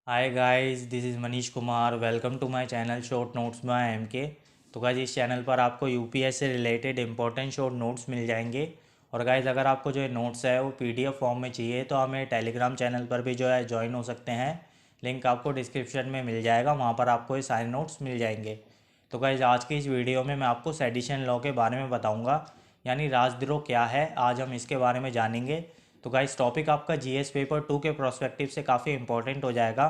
Hi guys, this is Manish Kumar. Welcome to my channel short notes by MK. तो guys, इस channel पर आपको UPS से रिलेटेड इंपॉर्टेंट शॉर्ट नोट्स मिल जाएंगे। और गाइस, अगर आपको जो है नोट्स है वो पीडीएफ फॉर्म में चाहिए तो आप मेरे टेलीग्राम चैनल पर भी जो है ज्वाइन हो सकते हैं। लिंक आपको डिस्क्रिप्शन में मिल जाएगा, वहाँ पर आपको ये सारे नोट्स मिल जाएंगे। तो गाइस, आज की इस वीडियो में मैं आपको सेडिशन लॉ के बारे में बताऊँगा, यानी राजद्रोह क्या है। आज हम इसके बारे में जानेंगे। तो गाइस, टॉपिक आपका जीएस पेपर 2 के प्रोस्पेक्टिव से काफ़ी इंपॉर्टेंट हो जाएगा।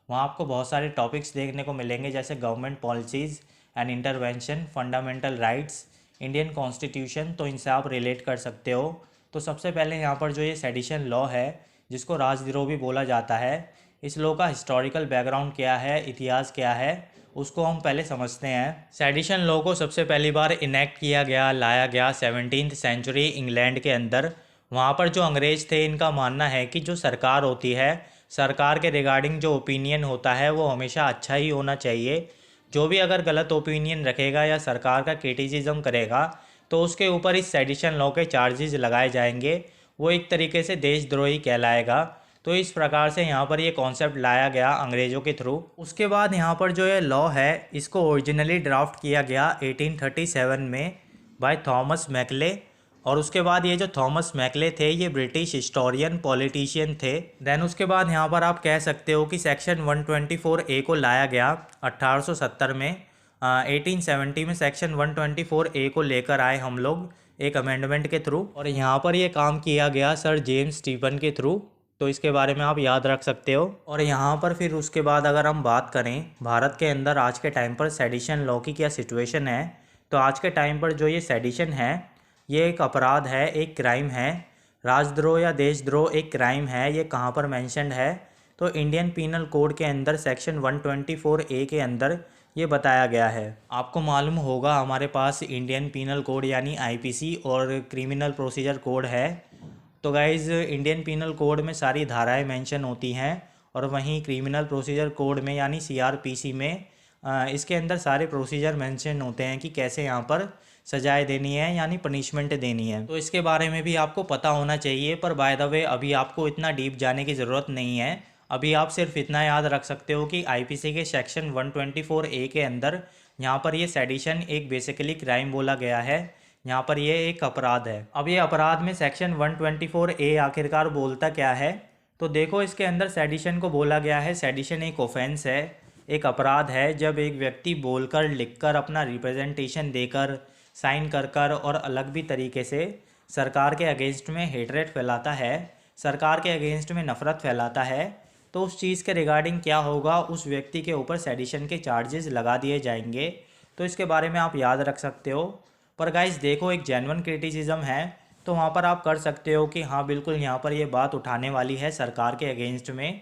वहाँ आपको बहुत सारे टॉपिक्स देखने को मिलेंगे, जैसे government policies and intervention, fundamental rights, Indian constitution. तो इनसे आप रिलेट कर सकते हो। तो सबसे पहले यहाँ पर जो ये सेडिशन लॉ है, जिसको राजद्रोह भी बोला जाता है, इस लॉ का हिस्टोरिकल बैकग्राउंड क्या है, इतिहास क्या है, उसको हम पहले समझते हैं। सेडिशन लॉ को सबसे पहली बार इनेक्ट किया गया, लाया गया 17th सेंचुरी इंग्लैंड के अंदर। वहाँ पर जो अंग्रेज थे, इनका मानना है कि जो सरकार होती है, सरकार के रिगार्डिंग जो ओपिनियन होता है वो हमेशा अच्छा ही होना चाहिए। जो भी अगर गलत ओपिनियन रखेगा या सरकार का क्रिटिसिज्म करेगा तो उसके ऊपर इस सेडिशन लॉ के चार्जेस लगाए जाएंगे। वो एक तरीके से देशद्रोही कहलाएगा। तो इस प्रकार से यहाँ पर ये कॉन्सेप्ट लाया गया अंग्रेज़ों के थ्रू। उसके बाद यहाँ पर जो ये लॉ है, इसको ओरिजिनली ड्राफ्ट किया गया 1837 में बाय थॉमस मैकले। और उसके बाद ये जो थॉमस मैकले थे, ये ब्रिटिश हिस्टोरियन पॉलिटिशियन थे। देन उसके बाद यहाँ पर आप कह सकते हो कि सेक्शन 124A को लाया गया 1870 में। 1870 में सेक्शन 124A को लेकर आए हम लोग एक अमेंडमेंट के थ्रू, और यहाँ पर ये काम किया गया सर जेम्स स्टीफन के थ्रू। तो इसके बारे में आप याद रख सकते हो। और यहाँ पर फिर उसके बाद अगर हम बात करें भारत के अंदर आज के टाइम पर सेडिशन लॉ की क्या सिचुएशन है, तो आज के टाइम पर जो ये सेडिशन है, ये एक अपराध है, एक क्राइम है। राजद्रोह या देशद्रोह एक क्राइम है। ये कहाँ पर मेंशन्ड है, तो इंडियन पीनल कोड के अंदर सेक्शन 124A के अंदर ये बताया गया है। आपको मालूम होगा हमारे पास इंडियन पीनल कोड यानी आईपीसी और क्रिमिनल प्रोसीजर कोड है। तो गाइज़, इंडियन पीनल कोड में सारी धाराएं मेंशन होती हैं, और वहीं क्रिमिनल प्रोसीजर कोड में यानी सीआरपीसी में इसके अंदर सारे प्रोसीजर मेंशन होते हैं कि कैसे यहाँ पर सजाएं देनी है, यानी पनिशमेंट देनी है। तो इसके बारे में भी आपको पता होना चाहिए। पर बाय द वे, अभी आपको इतना डीप जाने की ज़रूरत नहीं है। अभी आप सिर्फ इतना याद रख सकते हो कि आईपीसी के सेक्शन 124A के अंदर यहाँ पर ये सेडिशन एक बेसिकली क्राइम बोला गया है। यहाँ पर ये एक अपराध है। अब ये अपराध में सेक्शन 124A आखिरकार बोलता क्या है, तो देखो, इसके अंदर सेडिशन को बोला गया है, सेडिशन एक ऑफेंस है, एक अपराध है, जब एक व्यक्ति बोलकर, लिखकर, अपना रिप्रेजेंटेशन देकर, साइन कर कर और अलग भी तरीके से सरकार के अगेंस्ट में हेटरेट फैलाता है, सरकार के अगेंस्ट में नफ़रत फैलाता है, तो उस चीज़ के रिगार्डिंग क्या होगा, उस व्यक्ति के ऊपर सेडिशन के चार्जेस लगा दिए जाएंगे। तो इसके बारे में आप याद रख सकते हो। पर गाइस देखो, एक जेन्युइन क्रिटिसिज्म है, तो वहाँ पर आप कर सकते हो कि हाँ बिल्कुल यहाँ पर ये बात उठाने वाली है सरकार के अगेंस्ट में।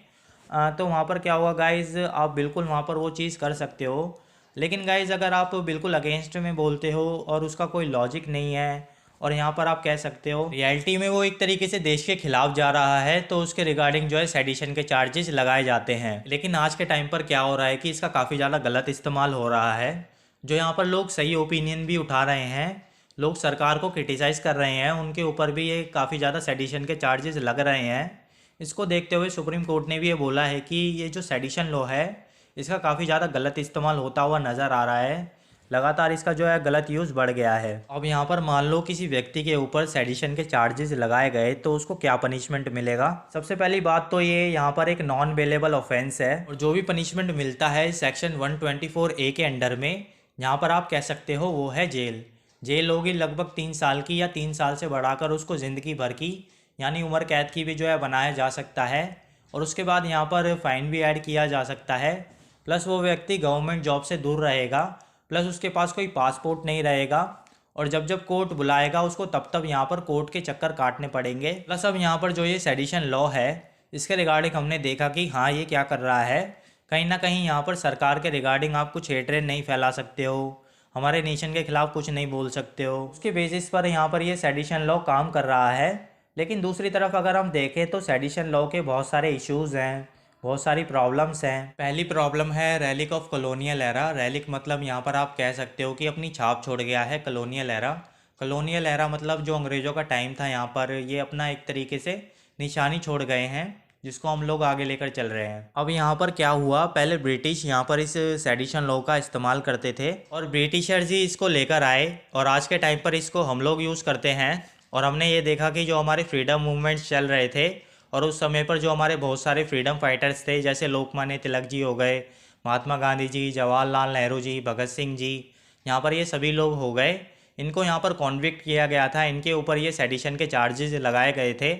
तो वहाँ पर क्या होगा गाइज़, आप बिल्कुल वहाँ पर वो चीज़ कर सकते हो। लेकिन गाइज़, अगर आप बिल्कुल अगेंस्ट में बोलते हो और उसका कोई लॉजिक नहीं है, और यहाँ पर आप कह सकते हो रियलिटी में वो एक तरीके से देश के खिलाफ जा रहा है, तो उसके रिगार्डिंग जो है सेडिशन के चार्जेस लगाए जाते हैं। लेकिन आज के टाइम पर क्या हो रहा है कि इसका काफ़ी ज़्यादा गलत इस्तेमाल हो रहा है। जो यहाँ पर लोग सही ओपिनियन भी उठा रहे हैं, लोग सरकार को क्रिटिसाइज़ कर रहे हैं, उनके ऊपर भी ये काफ़ी ज़्यादा सेडिशन के चार्जेस लग रहे हैं। इसको देखते हुए सुप्रीम कोर्ट ने भी ये बोला है कि ये जो सेडिशन लॉ है, इसका काफ़ी ज़्यादा गलत इस्तेमाल होता हुआ नज़र आ रहा है। लगातार इसका जो है गलत यूज़ बढ़ गया है। अब यहाँ पर मान लो किसी व्यक्ति के ऊपर सेडिशन के चार्जेस लगाए गए, तो उसको क्या पनिशमेंट मिलेगा। सबसे पहली बात तो ये यहाँ पर एक नॉन बेलेबल ऑफेंस है, और जो भी पनिशमेंट मिलता है सेक्शन 124A के अंडर में, यहाँ पर आप कह सकते हो वो है जेल। जेल होगी लगभग 3 साल की, या 3 साल से बढ़ाकर उसको ज़िंदगी भर की यानी उम्र कैद की भी जो है बनाया जा सकता है। और उसके बाद यहाँ पर फ़ाइन भी ऐड किया जा सकता है। प्लस वो व्यक्ति गवर्नमेंट जॉब से दूर रहेगा, प्लस उसके पास कोई पासपोर्ट नहीं रहेगा, और जब जब कोर्ट बुलाएगा उसको तब तब यहाँ पर कोर्ट के चक्कर काटने पड़ेंगे। प्लस अब यहाँ पर जो ये सेडिशन लॉ है, इसके रिगार्डिंग हमने देखा कि हाँ ये क्या कर रहा है, कहीं ना कहीं यहाँ पर सरकार के रिगार्डिंग आप कुछ हेट्रेड नहीं फैला सकते हो, हमारे नेशन के खिलाफ कुछ नहीं बोल सकते हो। उसके बेसिस पर यहाँ पर ये सेडिशन लॉ काम कर रहा है। लेकिन दूसरी तरफ अगर हम देखें तो सेडिशन लॉ के बहुत सारे इश्यूज़ हैं, बहुत सारी प्रॉब्लम्स हैं। पहली प्रॉब्लम है relic of colonial era. Relic मतलब यहाँ पर आप कह सकते हो कि अपनी छाप छोड़ गया है कॉलोनियल एरा। कॉलोनियल एरा मतलब जो अंग्रेज़ों का टाइम था, यहाँ पर ये अपना एक तरीके से निशानी छोड़ गए हैं। जिसको हम लोग आगे लेकर चल रहे हैं। अब यहाँ पर क्या हुआ, पहले ब्रिटिश यहाँ पर इस सेडिशन लॉ का इस्तेमाल करते थे और ब्रिटिशर्स ही इसको लेकर आए और आज के टाइम पर इसको हम लोग यूज़ करते हैं। और हमने ये देखा कि जो हमारे फ्रीडम मूवमेंट्स चल रहे थे और उस समय पर जो हमारे बहुत सारे फ्रीडम फाइटर्स थे, जैसे लोकमान्य तिलक जी हो गए, महात्मा गांधी जी, जवाहरलाल नेहरू जी, भगत सिंह जी, यहाँ पर ये सभी लोग हो गए, इनको यहाँ पर कॉन्विक्ट किया गया था। इनके ऊपर ये सेडिशन के चार्जेस लगाए गए थे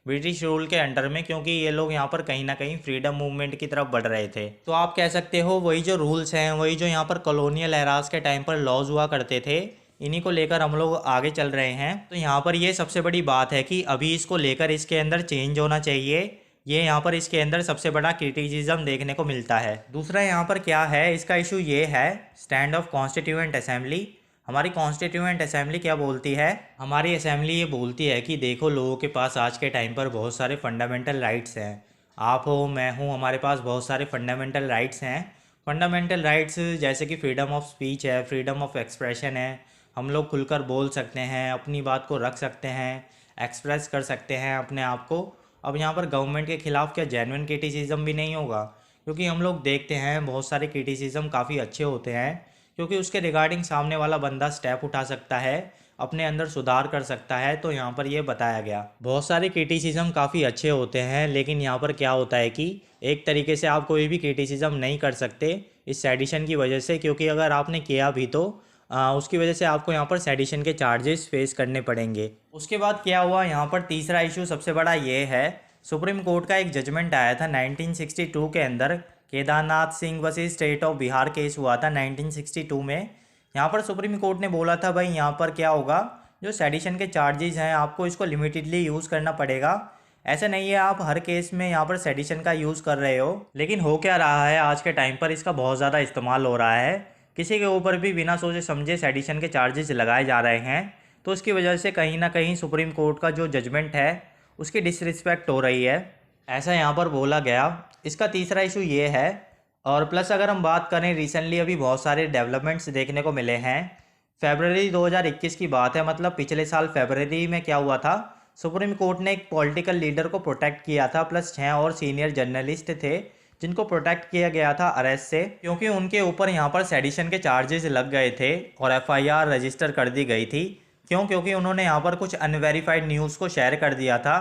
ब्रिटिश रूल के अंडर में, क्योंकि ये लोग यहाँ पर कहीं ना कहीं फ्रीडम मूवमेंट की तरफ बढ़ रहे थे। तो आप कह सकते हो वही जो रूल्स हैं, वही जो यहाँ पर कॉलोनियल एराज के टाइम पर लॉज हुआ करते थे, इन्हीं को लेकर हम लोग आगे चल रहे हैं। तो यहाँ पर ये सबसे बड़ी बात है कि अभी इसको लेकर इसके अंदर चेंज होना चाहिए। ये यहाँ पर इसके अंदर सबसे बड़ा क्रिटिसिज्म देखने को मिलता है। दूसरा यहाँ पर क्या है, इसका इशू ये है स्टैंड ऑफ कॉन्स्टिट्यूएंट असेंबली। हमारी कॉन्स्टिट्यूएंट असेंबली क्या बोलती है, हमारी असेंबली ये बोलती है कि देखो, लोगों के पास आज के टाइम पर बहुत सारे फंडामेंटल राइट्स हैं। आप हो, मैं हूँ, हमारे पास बहुत सारे फंडामेंटल राइट्स हैं। फंडामेंटल राइट्स जैसे कि फ्रीडम ऑफ स्पीच है, फ्रीडम ऑफ एक्सप्रेशन है, हम लोग खुलकर बोल सकते हैं, अपनी बात को रख सकते हैं, एक्सप्रेस कर सकते हैं अपने आप को। अब यहाँ पर गवर्नमेंट के खिलाफ क्या जेन्युइन क्रिटिसिज्म भी नहीं होगा, क्योंकि हम लोग देखते हैं बहुत सारे क्रिटिसिज्म काफ़ी अच्छे होते हैं, क्योंकि उसके रिगार्डिंग सामने वाला बंदा स्टेप उठा सकता है, अपने अंदर सुधार कर सकता है। तो यहाँ पर ये बताया गया बहुत सारे क्रिटिसिज्म काफ़ी अच्छे होते हैं, लेकिन यहाँ पर क्या होता है कि एक तरीके से आप कोई भी क्रिटिसिज्म नहीं कर सकते इस सेडिशन की वजह से, क्योंकि अगर आपने किया भी तो उसकी वजह से आपको यहाँ पर सेडिशन के चार्जेस फेस करने पड़ेंगे। उसके बाद क्या हुआ, यहाँ पर तीसरा इशू सबसे बड़ा ये है, सुप्रीम कोर्ट का एक जजमेंट आया था 1962 के अंदर, Kedarnath Singh versus state of Bihar case हुआ था 1962 में। यहाँ पर सुप्रीम कोर्ट ने बोला था भाई यहाँ पर क्या होगा, जो सेडिशन के चार्जेस हैं आपको इसको लिमिटेडली यूज़ करना पड़ेगा। ऐसा नहीं है आप हर केस में यहाँ पर सेडिशन का यूज़ कर रहे हो। लेकिन हो क्या रहा है, आज के टाइम पर इसका बहुत ज़्यादा इस्तेमाल हो रहा है, किसी के ऊपर भी बिना सोचे समझे सेडिशन के चार्जेस लगाए जा रहे हैं। तो उसकी वजह से कहीं ना कहीं सुप्रीम कोर्ट का जो जजमेंट है उसकी डिसरिस्पेक्ट हो रही है, ऐसा यहाँ पर बोला गया। इसका तीसरा इशू ये है। और प्लस अगर हम बात करें, रिसेंटली अभी बहुत सारे डेवलपमेंट्स देखने को मिले हैं। फरवरी 2021 की बात है, मतलब पिछले साल फरवरी में क्या हुआ था, सुप्रीम कोर्ट ने एक पॉलिटिकल लीडर को प्रोटेक्ट किया था, प्लस 6 और सीनियर जर्नलिस्ट थे जिनको प्रोटेक्ट किया गया था अरेस्ट से, क्योंकि उनके ऊपर यहाँ पर सेडिशन के चार्जेस लग गए थे और एफआईआर रजिस्टर कर दी गई थी। क्यों? क्योंकि उन्होंने यहाँ पर कुछ अनवेरीफाइड न्यूज़ को शेयर कर दिया था,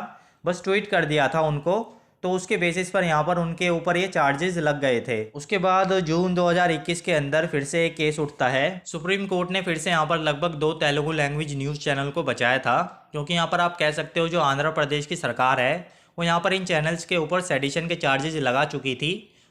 बस ट्वीट कर दिया था उनको, तो उसके बेसिस पर यहाँ पर उनके ऊपर ये चार्जेस लग गए थे। उसके बाद जून 2021 के अंदर फिर से एक केस उठता है। सुप्रीम कोर्ट ने फिर से यहाँ पर लगभग 2 तेलुगु लैंग्वेज न्यूज़ चैनल को बचाया था, क्योंकि यहाँ पर आप कह सकते हो जो आंध्र प्रदेश की सरकार है वो यहाँ पर इन चैनल्स के ऊपर सेडिशन के चार्जेस लगा चुकी थी।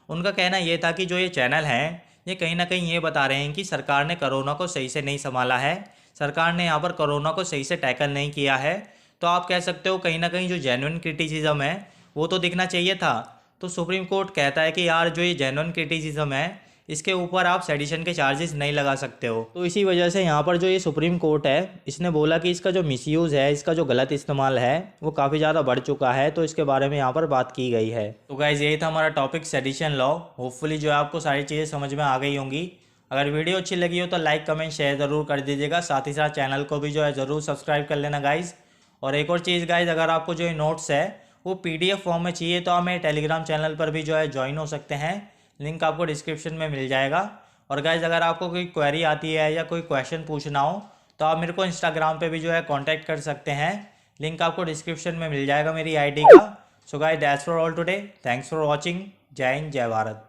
उनका कहना ये था कि जो ये चैनल हैं ये कहीं ना कहीं ये बता रहे हैं कि सरकार ने कोरोना को सही से नहीं संभाला है, सरकार ने यहाँ पर कोरोना को सही से टैकल नहीं किया है। तो आप कह सकते हो कहीं ना कहीं जो जेन्युइन क्रिटिसिज्म है वो तो दिखना चाहिए था। तो सुप्रीम कोर्ट कहता है कि यार जो ये जेन्युइन क्रिटिसिज्म है इसके ऊपर आप सेडिशन के चार्जेस नहीं लगा सकते हो। तो इसी वजह से यहाँ पर जो ये सुप्रीम कोर्ट है इसने बोला कि इसका जो मिसयूज़ है, इसका जो गलत इस्तेमाल है वो काफ़ी ज़्यादा बढ़ चुका है। तो इसके बारे में यहाँ पर बात की गई है। तो गाइज़ यही था हमारा टॉपिक सेडिशन लॉ। होपफुली जो है आपको सारी चीज़ें समझ में आ गई होंगी। अगर वीडियो अच्छी लगी हो तो लाइक कमेंट शेयर ज़रूर कर दीजिएगा, साथ ही साथ चैनल को भी जो है ज़रूर सब्सक्राइब कर लेना गाइज़। और एक और चीज़ गाइज़, अगर आपको जो ये नोट्स है वो PDF फॉर्म में चाहिए तो आप मेरे टेलीग्राम चैनल पर भी जो है ज्वाइन हो सकते हैं, लिंक आपको डिस्क्रिप्शन में मिल जाएगा। और गाइज़ अगर आपको कोई क्वेरी आती है या कोई क्वेश्चन पूछना हो तो आप मेरे को इंस्टाग्राम पे भी जो है कांटेक्ट कर सकते हैं, लिंक आपको डिस्क्रिप्शन में मिल जाएगा मेरी ID का। So guys that's for all today, thanks for watching. जय हिंद, जय भारत।